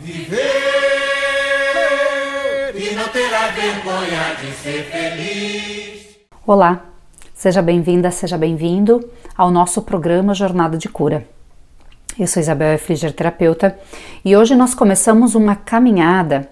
Viver e não terá vergonha de ser feliz. Olá, seja bem-vinda, seja bem-vindo ao nosso programa Jornada de Cura. Eu sou Isabel Efliger, terapeuta, e hoje nós começamos uma caminhada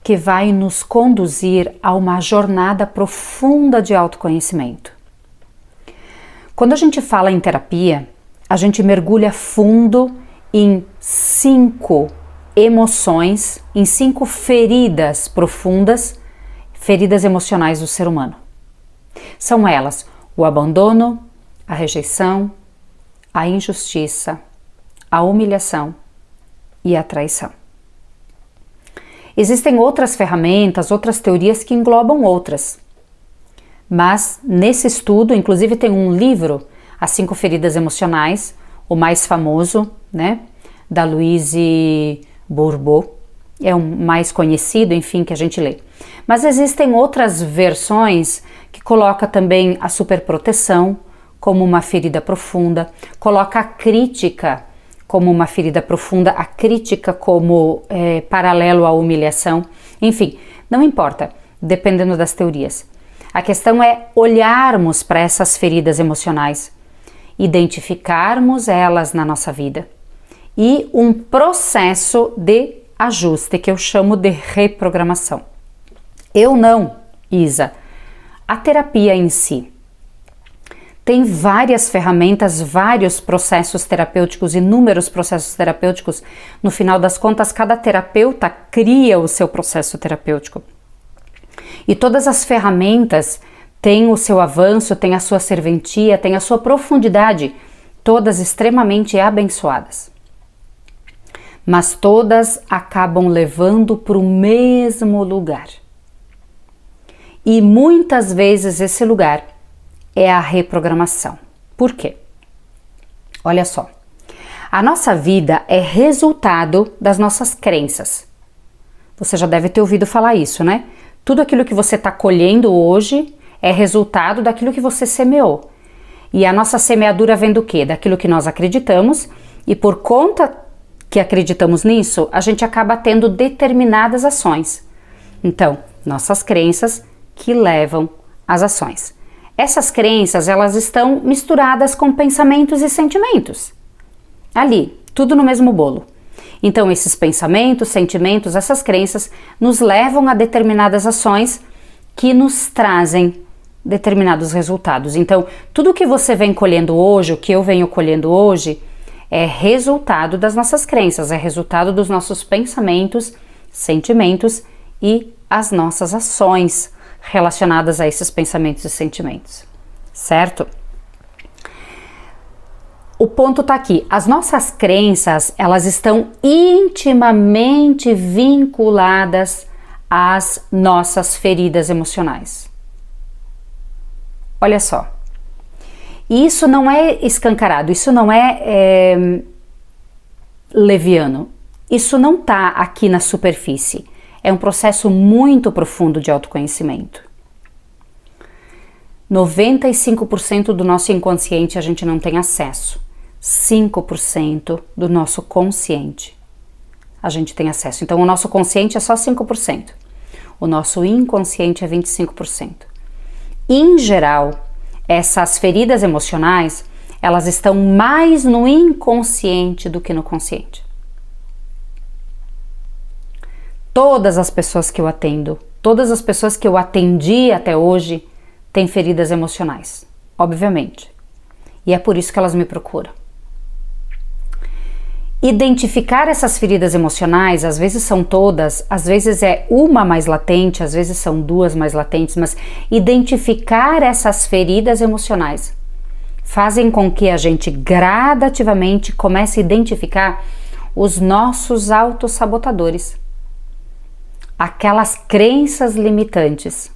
que vai nos conduzir a uma jornada profunda de autoconhecimento. Quando a gente fala em terapia, a gente mergulha fundo em 5 emoções, em 5 feridas profundas, feridas emocionais do ser humano. São elas o abandono, a rejeição, a injustiça, a humilhação e a traição. Existem outras ferramentas, outras teorias que englobam outras. Mas nesse estudo, inclusive tem um livro, As 5 Feridas Emocionais, o mais famoso, né, da Louise Bourbeau, é o mais conhecido, enfim, que a gente lê. Mas existem outras versões que coloca também a superproteção como uma ferida profunda, coloca a crítica como uma ferida profunda, a crítica como paralelo à humilhação, enfim, não importa, dependendo das teorias. A questão é olharmos para essas feridas emocionais, identificarmos elas na nossa vida e um processo de ajuste que eu chamo de reprogramação. Eu não, Isa, a terapia em si tem várias ferramentas, vários processos terapêuticos, inúmeros processos terapêuticos. No final das contas, cada terapeuta cria o seu processo terapêutico. E todas as ferramentas têm o seu avanço, têm a sua serventia, têm a sua profundidade, todas extremamente abençoadas. Mas todas acabam levando para o mesmo lugar. E muitas vezes esse lugar é a reprogramação. Por quê? Olha só, a nossa vida é resultado das nossas crenças. Você já deve ter ouvido falar isso, né? Tudo aquilo que você está colhendo hoje é resultado daquilo que você semeou. E a nossa semeadura vem do quê? Daquilo que nós acreditamos, e por conta que acreditamos nisso, a gente acaba tendo determinadas ações. Então, nossas crenças que levam às ações. Essas crenças, elas estão misturadas com pensamentos e sentimentos. Ali, tudo no mesmo bolo. Então, esses pensamentos, sentimentos, essas crenças nos levam a determinadas ações que nos trazem determinados resultados. Então, tudo que você vem colhendo hoje, o que eu venho colhendo hoje, é resultado das nossas crenças, é resultado dos nossos pensamentos, sentimentos e as nossas ações relacionadas a esses pensamentos e sentimentos, certo? O ponto tá aqui, as nossas crenças, elas estão intimamente vinculadas às nossas feridas emocionais. Olha só, isso não é escancarado, isso não é leviano, isso não tá aqui na superfície. É um processo muito profundo de autoconhecimento. 95% do nosso inconsciente a gente não tem acesso. 5% do nosso consciente a gente tem acesso. Então, o nosso consciente é só 5%. O nosso inconsciente é 25%. Em geral, essas feridas emocionais, elas estão mais no inconsciente do que no consciente. Todas as pessoas que eu atendo, todas as pessoas que eu atendi até hoje têm feridas emocionais, obviamente. E é por isso que elas me procuram. Identificar essas feridas emocionais, às vezes são todas, às vezes é uma mais latente, às vezes são 2 mais latentes, mas identificar essas feridas emocionais fazem com que a gente gradativamente comece a identificar os nossos autossabotadores. Aquelas crenças limitantes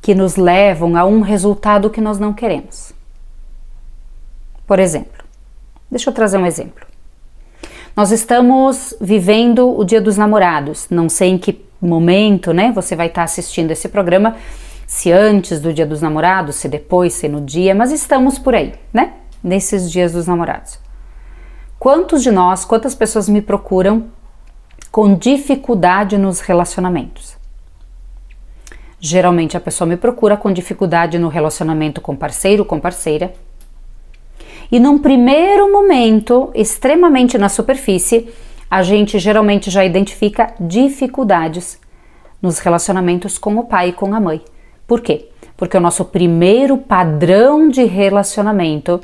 que nos levam a um resultado que nós não queremos. Por exemplo, deixa eu trazer um exemplo. Nós estamos vivendo o Dia dos Namorados, não sei em que momento, né, você vai estar assistindo esse programa, se antes do Dia dos Namorados, se depois, se no dia, mas estamos por aí, né, nesses Dias dos Namorados. Quantos de nós, quantas pessoas me procuram com dificuldade nos relacionamentos. Geralmente a pessoa me procura com dificuldade no relacionamento com parceiro, com parceira. E num primeiro momento, extremamente na superfície, a gente geralmente já identifica dificuldades nos relacionamentos com o pai e com a mãe. Por quê? Porque o nosso primeiro padrão de relacionamento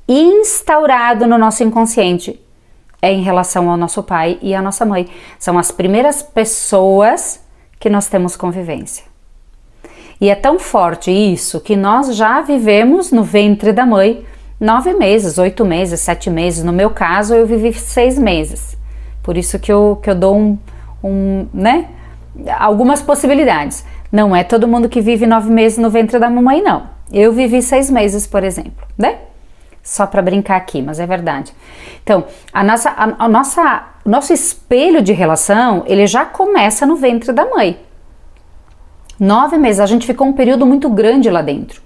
instaurado no nosso inconsciente é em relação ao nosso pai e à nossa mãe. São as primeiras pessoas que nós temos convivência. E é tão forte isso que nós já vivemos no ventre da mãe 9 meses, 8 meses, 7 meses. No meu caso, eu vivi 6 meses. Por isso que eu dou né? Algumas possibilidades. Não é todo mundo que vive 9 meses no ventre da mamãe, não. Eu vivi 6 meses, por exemplo, né? Só para brincar aqui, mas é verdade. Então, o nosso espelho de relação, ele já começa no ventre da mãe. 9 meses, a gente ficou um período muito grande lá dentro.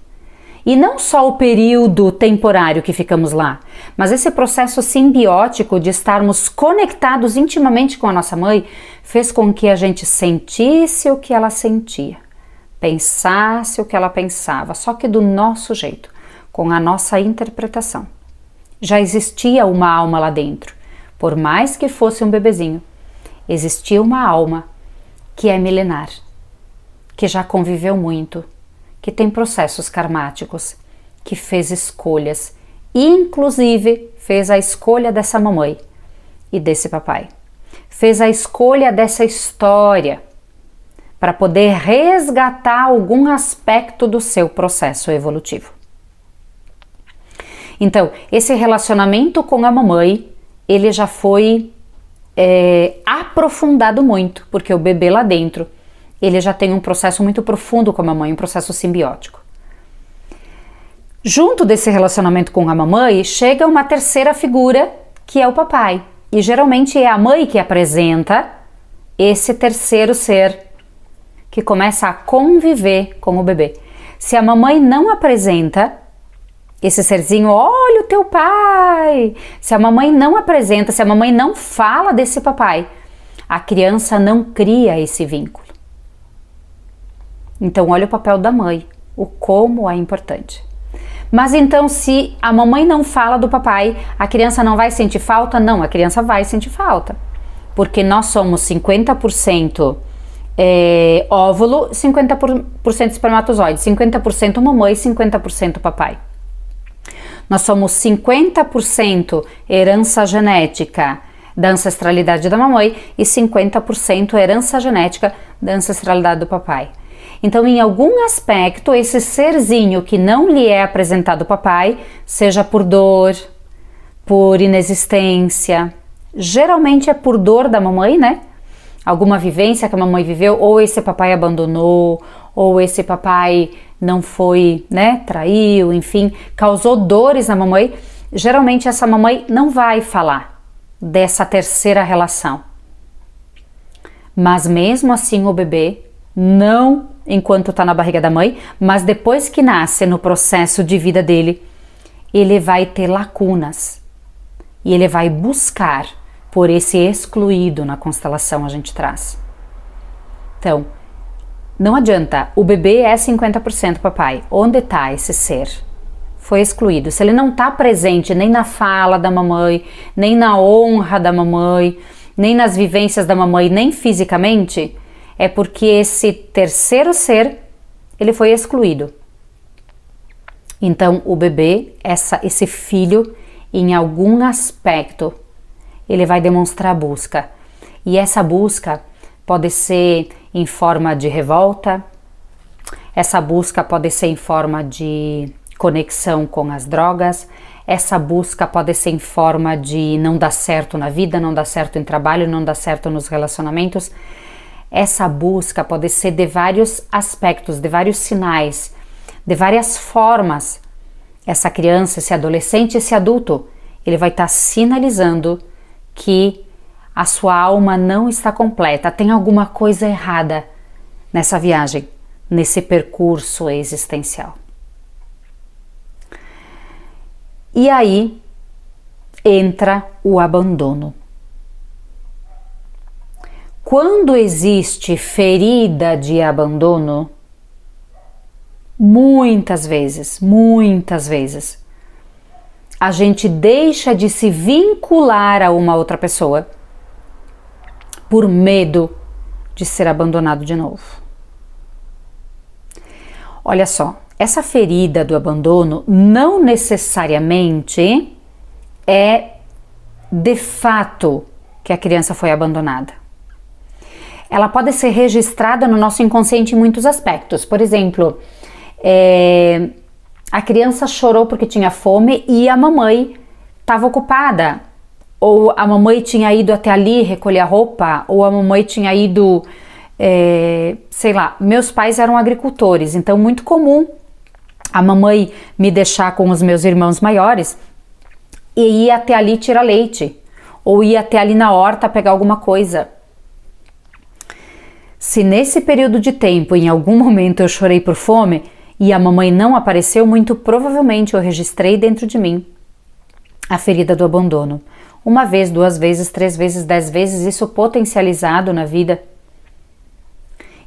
E não só o período temporário que ficamos lá, mas esse processo simbiótico de estarmos conectados intimamente com a nossa mãe fez com que a gente sentisse o que ela sentia, pensasse o que ela pensava, só que do nosso jeito, com a nossa interpretação. Já existia uma alma lá dentro, por mais que fosse um bebezinho, existia uma alma que é milenar, que já conviveu muito, que tem processos karmáticos, que fez escolhas, inclusive fez a escolha dessa mamãe e desse papai. Fez a escolha dessa história para poder resgatar algum aspecto do seu processo evolutivo. Então, esse relacionamento com a mamãe, ele já foi aprofundado muito, porque o bebê lá dentro, ele já tem um processo muito profundo com a mamãe, um processo simbiótico. Junto desse relacionamento com a mamãe, chega uma terceira figura, que é o papai. E geralmente é a mãe que apresenta esse terceiro ser, que começa a conviver com o bebê. Se a mamãe não apresenta esse serzinho, olha o teu pai. Se a mamãe não apresenta, se a mamãe não fala desse papai, a criança não cria esse vínculo. Então, olha o papel da mãe, o como é importante. Mas então, se a mamãe não fala do papai, a criança não vai sentir falta? Não, a criança vai sentir falta. Porque nós somos 50% óvulo, 50% espermatozoide, 50% mamãe, 50% papai. Nós somos 50% herança genética da ancestralidade da mamãe e 50% herança genética da ancestralidade do papai. Então, em algum aspecto, esse serzinho que não lhe é apresentado ao papai, seja por dor, por inexistência, geralmente é por dor da mamãe, né? Alguma vivência que a mamãe viveu, ou esse papai abandonou, ou esse papai não foi, né, traiu, enfim, causou dores na mamãe. Geralmente essa mamãe não vai falar dessa terceira relação. Mas mesmo assim o bebê, não enquanto está na barriga da mãe, mas depois que nasce, no processo de vida dele, ele vai ter lacunas e ele vai buscar por esse excluído na constelação a gente traz. Então, não adianta, o bebê é 50% papai. Onde está esse ser? Foi excluído. Se ele não está presente nem na fala da mamãe, nem na honra da mamãe, nem nas vivências da mamãe, nem fisicamente, é porque esse terceiro ser, ele foi excluído. Então, o bebê, esse filho, em algum aspecto, ele vai demonstrar busca. E essa busca pode ser em forma de revolta, essa busca pode ser em forma de conexão com as drogas, essa busca pode ser em forma de não dar certo na vida, não dar certo em trabalho, não dar certo nos relacionamentos. Essa busca pode ser de vários aspectos, de vários sinais, de várias formas. Essa criança, esse adolescente, esse adulto, ele vai estar sinalizando que a sua alma não está completa, tem alguma coisa errada nessa viagem, nesse percurso existencial. E aí entra o abandono. quando existe ferida de abandono, muitas vezes, a gente deixa de se vincular a uma outra pessoa por medo de ser abandonado de novo. Olha só, essa ferida do abandono não necessariamente é de fato que a criança foi abandonada. Ela pode ser registrada no nosso inconsciente em muitos aspectos. Por exemplo, a criança chorou porque tinha fome e a mamãe estava ocupada, ou a mamãe tinha ido até ali recolher a roupa, ou a mamãe tinha ido, sei lá, meus pais eram agricultores, então muito comum a mamãe me deixar com os meus irmãos maiores e ir até ali tirar leite, ou ir até ali na horta pegar alguma coisa. Se nesse período de tempo, em algum momento eu chorei por fome e a mamãe não apareceu, muito provavelmente eu registrei dentro de mim a ferida do abandono. 1 vez, 2 vezes, 3 vezes, 10 vezes, isso potencializado na vida.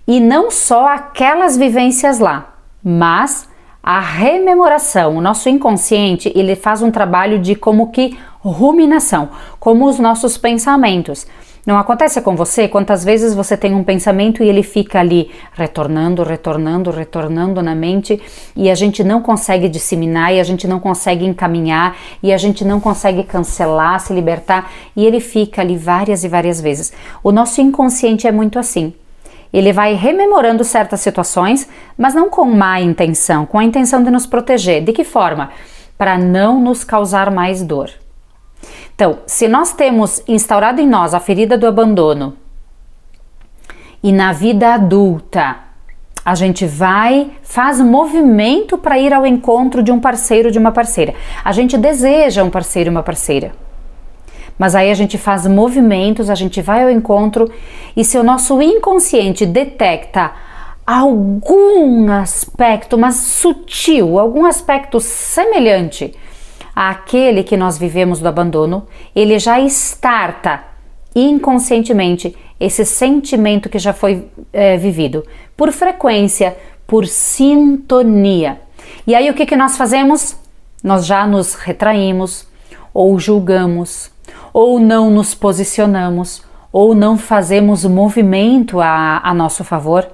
E não só aquelas vivências lá, mas a rememoração. O nosso inconsciente, ele faz um trabalho de como que ruminação, como os nossos pensamentos. Não acontece com você? Quantas vezes você tem um pensamento e ele fica ali retornando na mente e a gente não consegue disseminar e a gente não consegue encaminhar e a gente não consegue cancelar, se libertar e ele fica ali várias e várias vezes. O nosso inconsciente é muito assim. Ele vai rememorando certas situações, mas não com má intenção, com a intenção de nos proteger. De que forma? Para não nos causar mais dor. Então, se nós temos instaurado em nós a ferida do abandono e na vida adulta a gente faz movimento para ir ao encontro de um parceiro, de uma parceira. A gente deseja um parceiro e uma parceira. Mas aí a gente faz movimentos, a gente vai ao encontro e se o nosso inconsciente detecta algum aspecto, mas sutil, algum aspecto semelhante àquele que nós vivemos do abandono, ele já starta inconscientemente esse sentimento que já foi vivido, por frequência, por sintonia. E aí o que nós fazemos? Nós já nos retraímos, ou julgamos, ou não nos posicionamos, ou não fazemos movimento a nosso favor,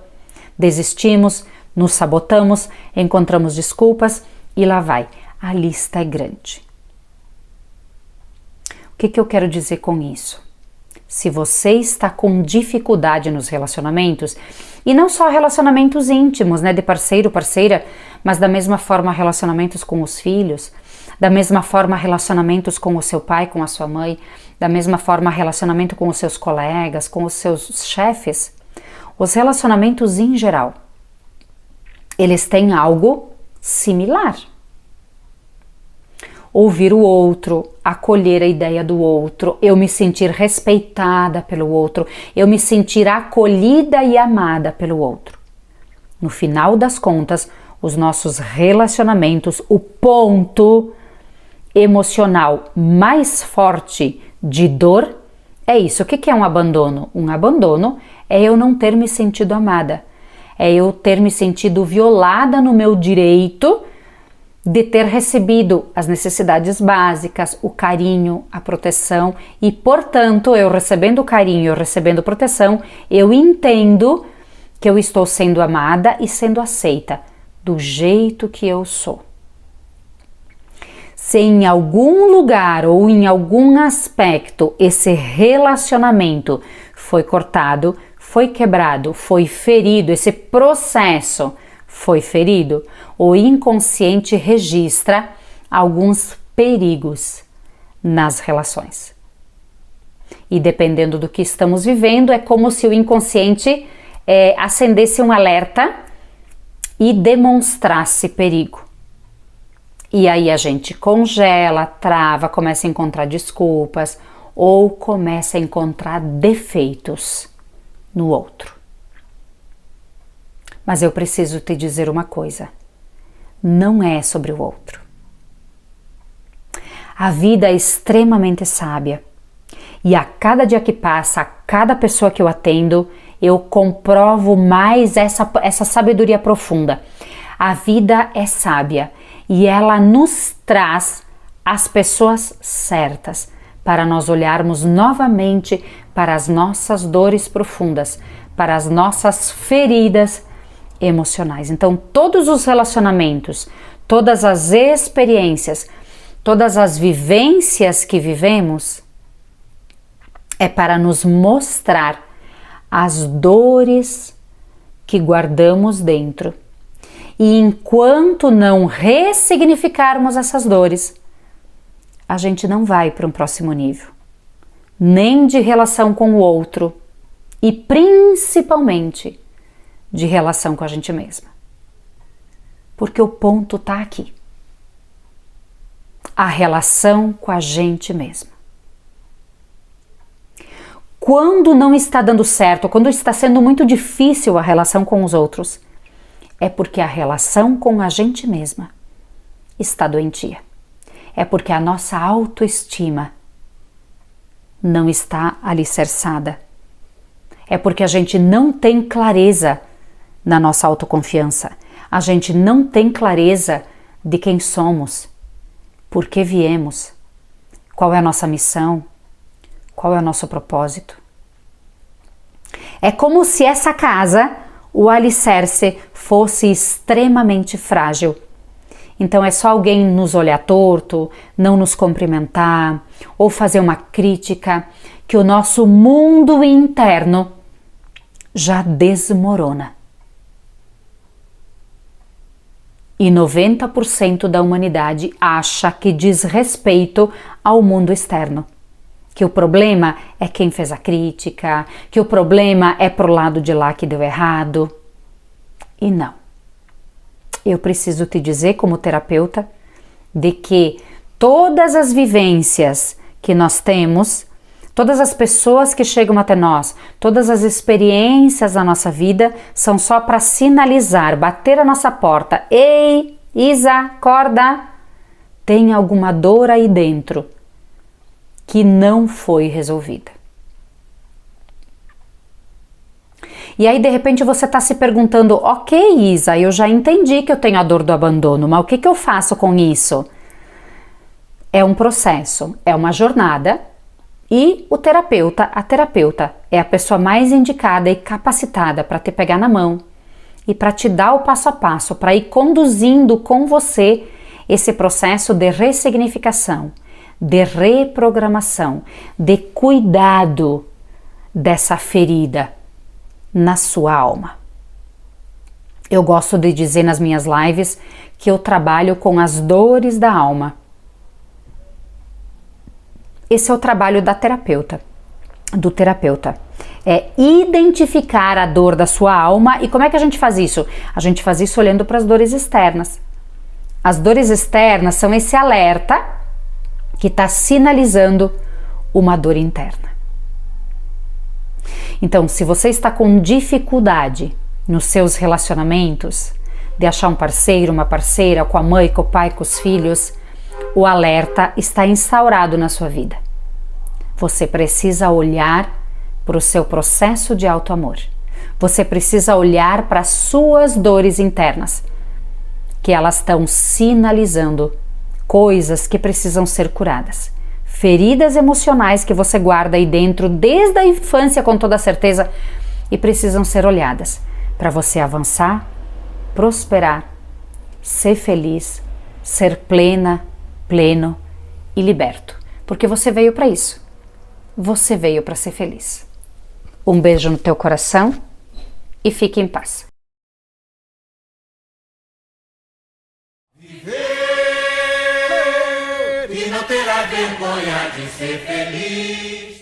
desistimos, nos sabotamos, encontramos desculpas e lá vai. A lista é grande. O que eu quero dizer com isso? Se você está com dificuldade nos relacionamentos, e não só relacionamentos íntimos, né, de parceiro, parceira, mas da mesma forma relacionamentos com os filhos, da mesma forma relacionamentos com o seu pai, com a sua mãe, da mesma forma relacionamento com os seus colegas, com os seus chefes, os relacionamentos em geral, eles têm algo similar. Ouvir o outro, acolher a ideia do outro, eu me sentir respeitada pelo outro, eu me sentir acolhida e amada pelo outro. No final das contas, os nossos relacionamentos, o ponto emocional mais forte de dor é isso. O que é um abandono? Um abandono é eu não ter me sentido amada, é eu ter me sentido violada no meu direito de ter recebido as necessidades básicas, o carinho, a proteção e, portanto, eu recebendo carinho, eu recebendo proteção, eu entendo que eu estou sendo amada e sendo aceita do jeito que eu sou. Se em algum lugar ou em algum aspecto esse relacionamento foi cortado, foi quebrado, foi ferido, esse processo foi ferido, o inconsciente registra alguns perigos nas relações. E dependendo do que estamos vivendo, é como se o inconsciente acendesse um alerta e demonstrasse perigo. E aí a gente congela, trava, começa a encontrar desculpas ou começa a encontrar defeitos no outro. Mas eu preciso te dizer uma coisa, não é sobre o outro. A vida é extremamente sábia E a cada dia que passa, a cada pessoa que eu atendo, eu comprovo mais essa sabedoria profunda. A vida é sábia e ela nos traz as pessoas certas para nós olharmos novamente para as nossas dores profundas, para as nossas feridas emocionais. Então, todos os relacionamentos, todas as experiências, todas as vivências que vivemos é para nos mostrar as dores que guardamos dentro. E enquanto não ressignificarmos essas dores, a gente não vai para um próximo nível, nem de relação com o outro e principalmente de relação com a gente mesma. Porque o ponto está aqui. A relação com a gente mesma. Quando não está dando certo, quando está sendo muito difícil a relação com os outros, é porque a relação com a gente mesma está doentia. É porque a nossa autoestima não está alicerçada. É porque a gente não tem clareza na nossa autoconfiança. A gente não tem clareza de quem somos, por que viemos, qual é a nossa missão, qual é o nosso propósito. É como se essa casa, o alicerce, fosse extremamente frágil. Então é só alguém nos olhar torto, não nos cumprimentar ou fazer uma crítica que o nosso mundo interno já desmorona. E 90% da humanidade acha que diz respeito ao mundo externo. Que o problema é quem fez a crítica, que o problema é pro lado de lá que deu errado. E não. Eu preciso te dizer, como terapeuta, de que todas as vivências que nós temos, todas as pessoas que chegam até nós, todas as experiências da nossa vida são só para sinalizar, bater a nossa porta. Ei, Isa, acorda! Tem alguma dor aí dentro que não foi resolvida. E aí, de repente, você está se perguntando, ok, Isa, eu já entendi que eu tenho a dor do abandono, mas o que eu faço com isso? É um processo, é uma jornada e a terapeuta é a pessoa mais indicada e capacitada para te pegar na mão e para te dar o passo a passo, para ir conduzindo com você esse processo de ressignificação, de reprogramação, de cuidado dessa ferida na sua alma. Eu gosto de dizer nas minhas lives que eu trabalho com as dores da alma. Esse é o trabalho do terapeuta. É identificar a dor da sua alma. E como é que a gente faz isso? A gente faz isso olhando para as dores externas. As dores externas são esse alerta que está sinalizando uma dor interna. Então, se você está com dificuldade nos seus relacionamentos, de achar um parceiro, uma parceira, com a mãe, com o pai, com os filhos, o alerta está instaurado na sua vida. Você precisa olhar para o seu processo de autoamor. Você precisa olhar para as suas dores internas, que elas estão sinalizando coisas que precisam ser curadas. Feridas emocionais que você guarda aí dentro desde a infância, com toda certeza, e precisam ser olhadas para você avançar, prosperar, ser feliz, ser plena, pleno e liberto. Porque você veio para isso. Você veio para ser feliz. Um beijo no teu coração e fique em paz. Viver e não terá vergonha de ser feliz.